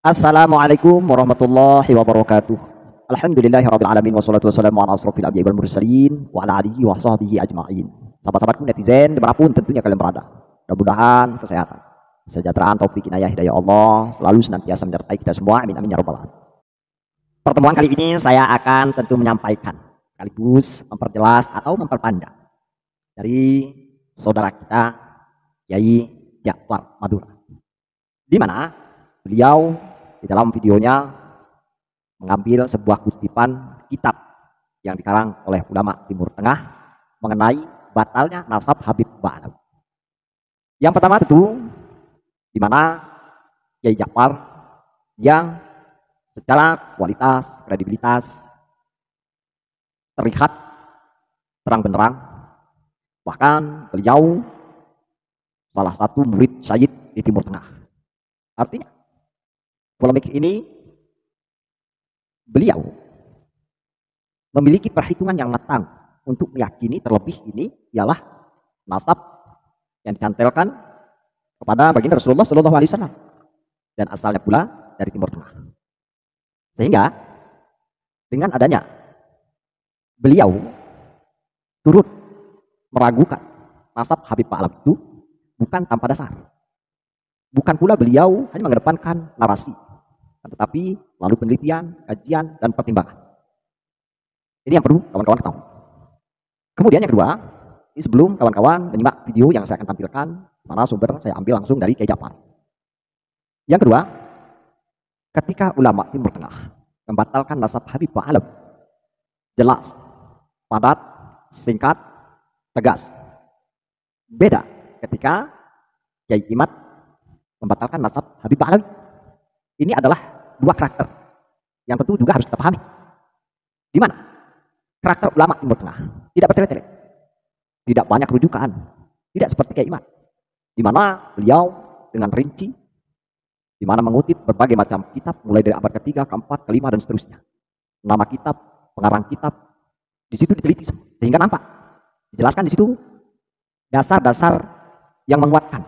Assalamualaikum warahmatullahi wabarakatuh. Alhamdulillahirabbil alamin wassalatu wassalamu ala asrofil anbiya'i wal mursalin wa ala alihi wa sahbihi ajma'in. Sahabat-sahabatku netizen dimanapun tentunya kalian berada. Mudah-mudahan kesehatan, kesejahteraan, taufik, inayah, hidayah Allah selalu senantiasa menyertai kita semua. Amin amin ya rabbal alamin. Pertemuan kali ini saya akan tentu menyampaikan sekaligus memperjelas atau memperpanjang dari saudara kita Kiai Ja'far Madura, di mana beliau di dalam videonya mengambil sebuah kutipan kitab yang dikarang oleh ulama Timur Tengah mengenai batalnya nasab Habib Ba'alawi. Yang pertama tentu di mana Kiai Ja'far yang secara kualitas, kredibilitas terlihat terang benderang, bahkan beliau salah satu murid Syahid di Timur Tengah. Artinya polemik ini beliau memiliki perhitungan yang matang untuk meyakini terlebih ini ialah nasab yang dicantelkan kepada baginda Rasulullah SAW dan asalnya pula dari Timur Tengah. Sehingga dengan adanya beliau turut meragukan nasab Habib Ba'alawi itu bukan tanpa dasar. Bukan pula beliau hanya mengedepankan narasi, tetapi melalui penelitian, kajian, dan pertimbangan. Ini yang perlu kawan-kawan ketahui. Kemudian yang kedua, ini sebelum kawan-kawan menyimak video yang saya akan tampilkan, mana sumber saya ambil langsung dari Kiai Ja'far. Yang kedua, ketika ulama Timur Tengah membatalkan nasab Habib Ba'alawi, jelas, padat, singkat, tegas. Beda ketika Kiai Imad membatalkan nasab Habib Ba'alawi. Ini adalah dua karakter yang tentu juga harus kita pahami. Di mana karakter ulama Timur Tengah tidak bertele-tele, tidak banyak rujukan, tidak seperti Kiai Imad, di mana beliau dengan rinci, di mana mengutip berbagai macam kitab mulai dari abad ketiga, keempat, kelima dan seterusnya. Nama kitab, pengarang kitab, di situ diteliti semua, sehingga nampak dijelaskan di situ dasar-dasar yang menguatkan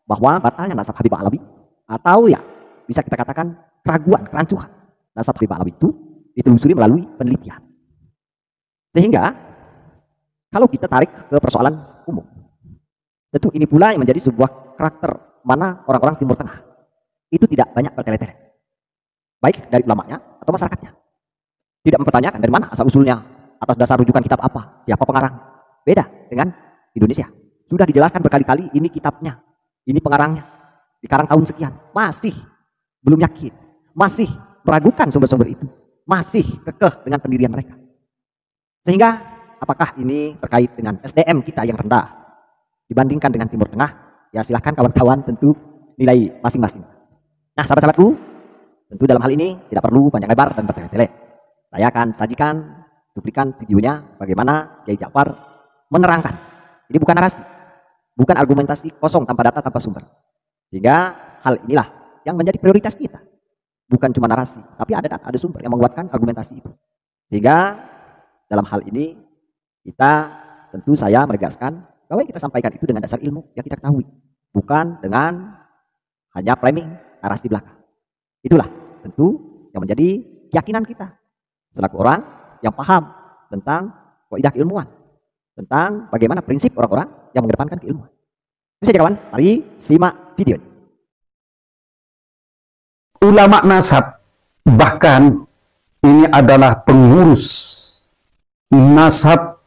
bahwa batalnya nasab Habib Ba'alawi, atau ya bisa kita katakan keraguan, kerancuhan nasab Habib Ba'alawi itu ditelusuri melalui penelitian. Sehingga kalau kita tarik ke persoalan umum, tentu ini pula yang menjadi sebuah karakter mana orang-orang Timur Tengah itu tidak banyak bertele-tele, baik dari ulamanya atau masyarakatnya. Tidak mempertanyakan dari mana asal usulnya, atas dasar rujukan kitab apa, siapa pengarang. Beda dengan Indonesia, sudah dijelaskan berkali-kali ini kitabnya, ini pengarangnya, dikarang tahun sekian, masih belum yakin, masih meragukan sumber-sumber itu, masih kekeh dengan pendirian mereka. Sehingga apakah ini terkait dengan SDM kita yang rendah dibandingkan dengan Timur Tengah? Ya silahkan kawan-kawan tentu nilai masing-masing. Nah sahabat-sahabatku, tentu dalam hal ini tidak perlu panjang lebar dan bertele-tele. Saya akan sajikan cuplikan videonya bagaimana Kiai Ja'far menerangkan. Ini bukan narasi, bukan argumentasi kosong tanpa data, tanpa sumber. Sehingga hal inilah yang menjadi prioritas kita. Bukan cuma narasi, tapi ada data, ada sumber yang menguatkan argumentasi itu. Sehingga dalam hal ini kita tentu saya menegaskan bahwa yang kita sampaikan itu dengan dasar ilmu yang kita ketahui, bukan dengan hanya framing narasi belaka. Itulah tentu yang menjadi keyakinan kita selaku orang yang paham tentang kaidah keilmuan, tentang bagaimana prinsip orang-orang yang mengedepankan keilmuan. Itu saja kawan, mari simak video ini. Ulama nasab, bahkan ini adalah pengurus nasab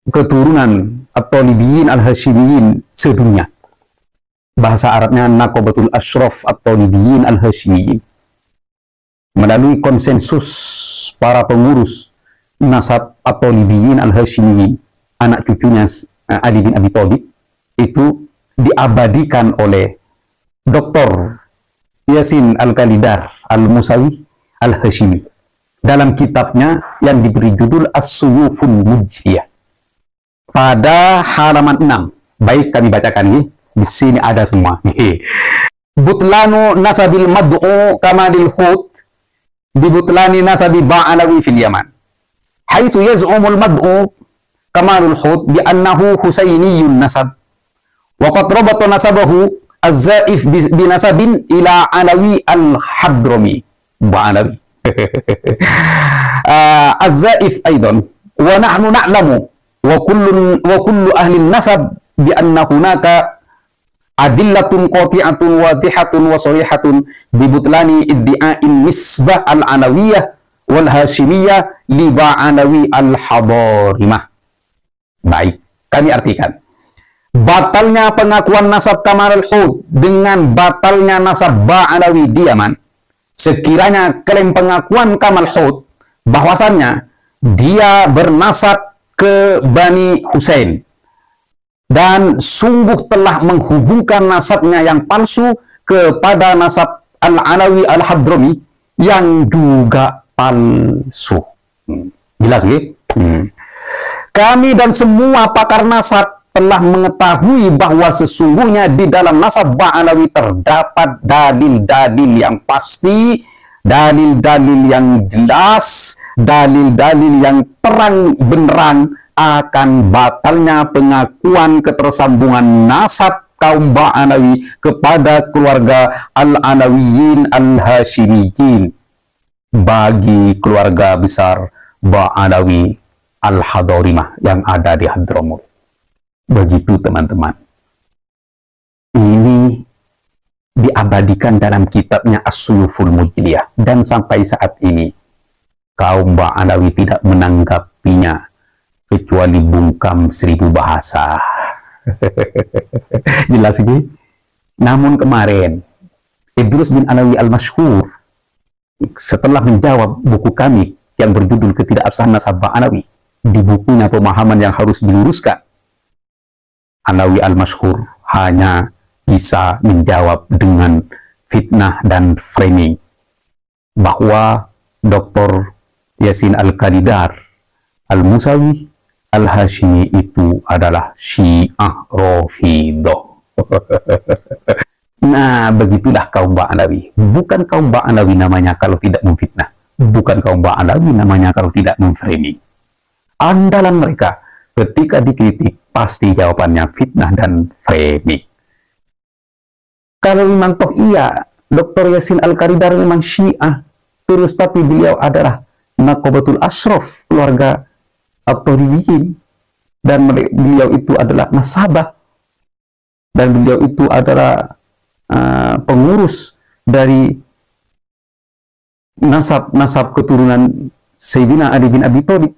keturunan At-Thalibiyin Al-Hashimiyin sedunia. Bahasa Arabnya Naqabatul Ashraf At-Thalibiyin Al-Hashimiyin. Melalui konsensus para pengurus nasab At-Thalibiyin Al-Hashimiyin, anak cucunya Ali bin Abi Thalib, itu diabadikan oleh Dr. Yasin Al-Khalidar Al-Musawi Al-Hashimi dalam kitabnya yang diberi judul As-Suyufun Mujhiyah. Pada halaman 6, baik kami bacakan nih, di sini ada semua. Butlanu nasabil mad'u kamadil hut bi butlani nasabi Ba'alawi fil Yaman. Haitsu yaz'umul mad'u kamalul hut bi annahu husainiyun nasab wa qad rabata nasabahu Az-Zaif binasabin ila Alawi al-Hadrami. Ba'alawi. Az-Zaif aidan. Wa nahnu na'lamu wa kullu ahli nasab bi anna hunaka adillatun qati'atun wadihatun wa sarihatun bi butlani iddi'a'in nisbah al-alawiyah wal hashimiyah li ba'alawi al-hadarimah. Baik, kami artikan. Batalnya pengakuan nasab Kamal al-Hud dengan batalnya nasab Ba'alawi di Yaman. Sekiranya klaim pengakuan Kamal Hud bahwasannya dia bernasab ke Bani Husain dan sungguh telah menghubungkan nasabnya yang palsu kepada nasab Al-Alawi Al-Hadrami yang juga palsu. Jelas gitu? Kami dan semua pakar nasab telah mengetahui bahwa sesungguhnya di dalam nasab Ba'alawi terdapat dalil-dalil yang pasti, dalil-dalil yang jelas, dalil-dalil yang terang benderang akan batalnya pengakuan ketersambungan nasab kaum Ba'alawi kepada keluarga Al-Alawiyin Al-Hashimiyin bagi keluarga besar Ba'alawi Al-Hadarimah yang ada di Hadramut. Begitu teman-teman. Ini diabadikan dalam kitabnya As-Suyuful Mujliyah. Dan sampai saat ini, kaum Ba'alawi tidak menanggapinya kecuali bungkam 1000 bahasa. Jelas ini? Namun kemarin, Idrus bin Alawi Al-Mashhur, setelah menjawab buku kami yang berjudul Ketidakabsahan Nasab Ba'alawi, di bukunya Pemahaman yang Harus Diluruskan, Alawi Al-Mashhur hanya bisa menjawab dengan fitnah dan framing bahwa Dr. Yasin Al-Qalidar Al-Musawi Al-Hashimi itu adalah Syiah Rafidah. Nah, begitulah kaum Ba'alawi. Bukan kaum Ba'alawi namanya kalau tidak memfitnah. Bukan kaum Ba'alawi namanya kalau tidak memframing. Andalan mereka ketika dikritik pasti jawabannya fitnah dan framing. Kalau memang toh iya, Dr. Yasin Al-Qalidar memang Syiah, terus tapi beliau adalah Naqabatul Ashraf, keluarga At-Taribiyin, dan beliau itu adalah nasabah, dan beliau itu adalah pengurus dari nasab keturunan Sayyidina Ali bin Abi Thalib,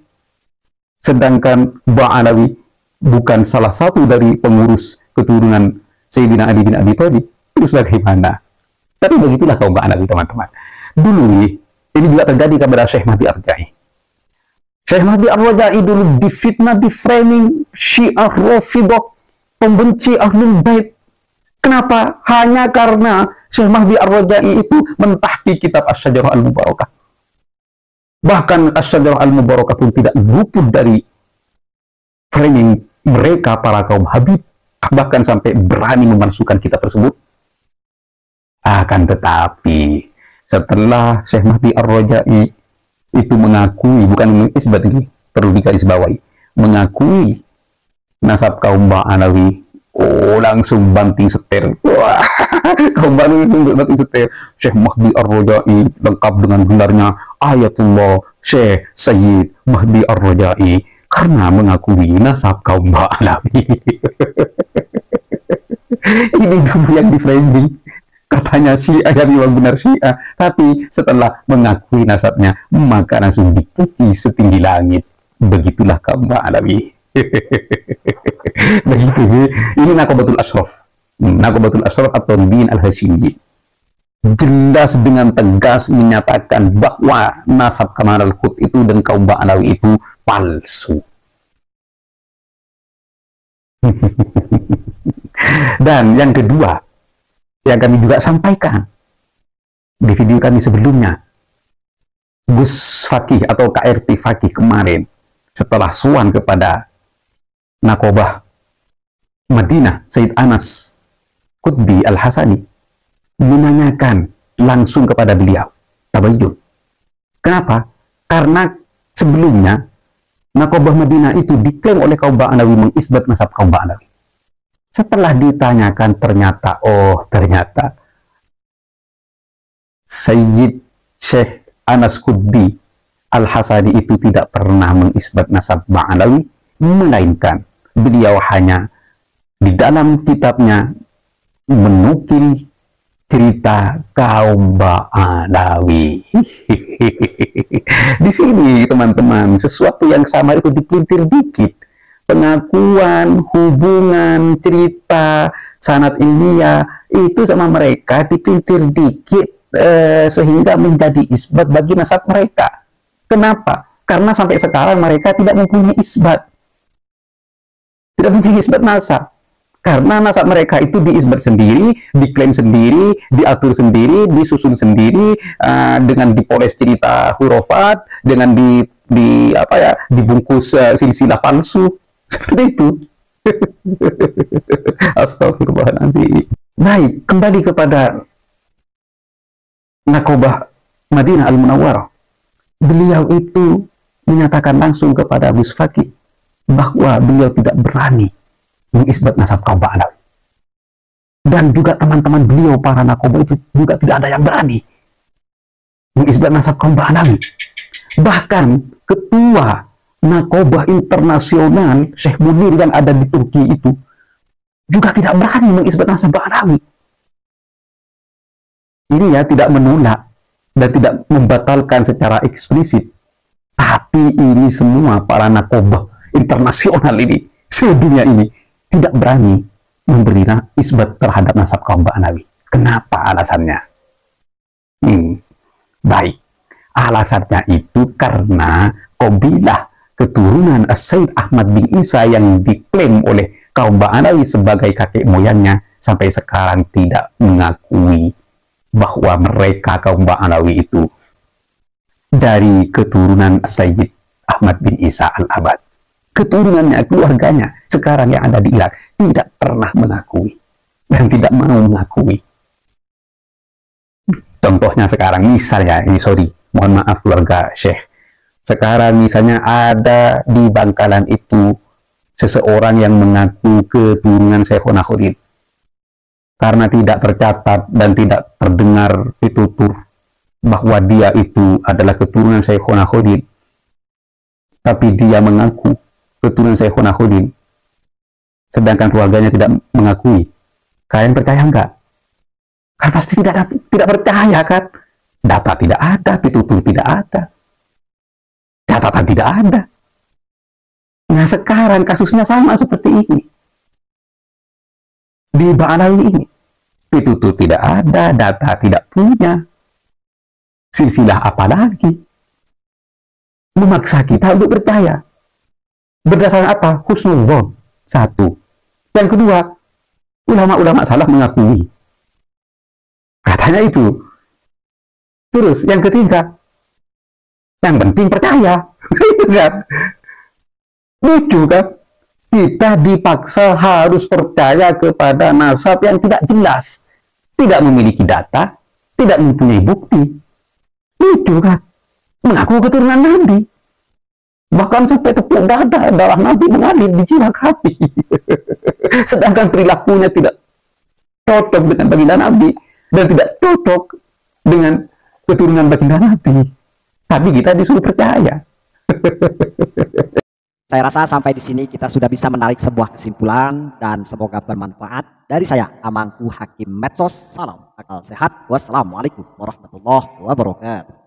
sedangkan Ba'alawi bukan salah satu dari pengurus keturunan Sayyidina Ali bin Abi Thalib. Terus bagaimana? Tapi begitulah kaum Ba'alawi, teman-teman. Dulu ini juga terjadi kepada Syekh Mahdi Ar-Raja'i. Syekh Mahdi Ar-Raja'i dulu difitnah, di framing Syiah Rafidah, pembenci Ahlul Bait. Kenapa? Hanya karena Syekh Mahdi Ar-Raja'i itu mentahqiq kitab Asy-Syajarah Al-Mubarakah. Bahkan Asy-Syajarah Al-Mubarakah pun tidak luput dari framing mereka, para kaum Habib, bahkan sampai berani memalsukan kitab tersebut. Akan tetapi setelah Syekh Mahdi Ar-Raja'i itu mengakui, bukan mengisbat, ini perlu digarisbawahi, mengakui nasab kaum Ba'alawi, langsung banting setir. Wah, kaum Ba'alawi langsung banting setir. Syekh Mahdi Ar-Raja'i lengkap dengan gelarnya Ayatullah Syekh Sayyid Mahdi Ar-Raja'i karena mengakui nasab kaum Ba'alawi. Ini dulu yang di framing, katanya Syiah yang memang benar Syiah, tapi setelah mengakui nasabnya maka langsung dipuji setinggi langit. Begitulah kaum Ba'alawi. Begitu. Ini Naqabatul Ashraf, Naqabatul Ashraf atau Bin Al-Hashimi, jelas dengan tegas menyatakan bahwa nasab Kamal al-Hud itu dan kaum Ba'alawi itu palsu. Dan yang kedua yang kami juga sampaikan di video kami sebelumnya, Gus Fakih atau KRT Fakih kemarin setelah suan kepada Naqobah Madinah Said Anas Qutbi Al-Hasani, menanyakan langsung kepada beliau tabayyun. Kenapa? Karena sebelumnya Naqobah Madinah itu diklaim oleh kaum Ba'alawi mengisbat nasab kaum Ba'alawi. Setelah ditanyakan ternyata Sayyid Syekh Anas Qutbi Al-Hasani itu tidak pernah mengisbat nasab Ba'alawi, melainkan beliau hanya di dalam kitabnya menukil cerita kaum Ba'alawi. Di sini teman-teman, sesuatu yang sama itu dipelintir dikit. Pengakuan, hubungan, cerita, sanad ilmiah itu sama mereka dipelintir dikit sehingga menjadi isbat bagi nasab mereka. Kenapa? Karena sampai sekarang mereka tidak mempunyai isbat. Tidak mempunyai isbat nasab. Karena nasab mereka itu diisbat sendiri, diklaim sendiri, diatur sendiri, disusun sendiri, dengan dipoles cerita hurufat, dengan dibungkus silsilah palsu. Seperti itu. Astagfirullahaladzim. Baik, kembali kepada Nakobah Madinah Al-Munawwarah. Beliau itu menyatakan langsung kepada Gus Fakih bahwa beliau tidak berani mengisbat nasab kaum Ba'alawi. Dan juga teman-teman beliau, para Nakobah itu juga tidak ada yang berani mengisbat nasab kaum Ba'alawi. Bahkan ketua Nakobah internasional Syekh Munir yang ada di Turki itu juga tidak berani mengisbat nasab Ba'alawi. Ini ya tidak menolak dan tidak membatalkan secara eksplisit. Tapi ini semua para Nakobah internasional ini, sedunia ini, tidak berani memberi isbat terhadap nasab kaum Ba'alawi. Kenapa alasannya? Baik. Alasannya itu karena kabilah keturunan As-Sayyid Ahmad bin Isa yang diklaim oleh kaum Ba'alawi sebagai kakek moyangnya sampai sekarang tidak mengakui bahwa mereka kaum Ba'alawi itu dari keturunan Sayyid Ahmad bin Isa Al-Abad. Keturunannya, keluarganya sekarang yang ada di Irak tidak pernah mengakui dan tidak mau mengakui. Contohnya sekarang, misalnya, ini sorry, mohon maaf keluarga Syekh. Sekarang misalnya ada di Bangkalan itu seseorang yang mengaku keturunan Syekhona Khalid. Karena tidak tercatat dan tidak terdengar ditutur bahwa dia itu adalah keturunan Syekhona Khalid, tapi dia mengaku keturunan Syekhona Khalid, sedangkan keluarganya tidak mengakui. Kalian percaya enggak? Kan pasti tidak percaya kan? Data tidak ada, pitutur tidak ada, catatan tidak ada. Nah sekarang kasusnya sama seperti ini. Di Ba'alawi ini, pitutur tidak ada, data tidak punya, silsilah apalagi. Memaksa kita untuk percaya. Berdasarkan apa? Husnudzon. Satu. Yang kedua, ulama-ulama salah mengakui. Katanya itu. Terus, yang ketiga, yang penting percaya. Itu kan. Lucu kan? Kita dipaksa harus percaya kepada nasab yang tidak jelas. Tidak memiliki data, tidak mempunyai bukti. Lucu kan? Mengaku keturunan Nabi. Bahkan sampai tepuk dada darah Nabi mengalir di jiwa kami. Sedangkan perilakunya tidak cocok dengan baginda Nabi dan tidak cocok dengan keturunan baginda Nabi. Tapi kita disuruh percaya. Saya rasa sampai di sini kita sudah bisa menarik sebuah kesimpulan dan semoga bermanfaat. Dari saya, Amangku Hakim Medsos. Salam akal sehat. Wassalamualaikum warahmatullahi wabarakatuh.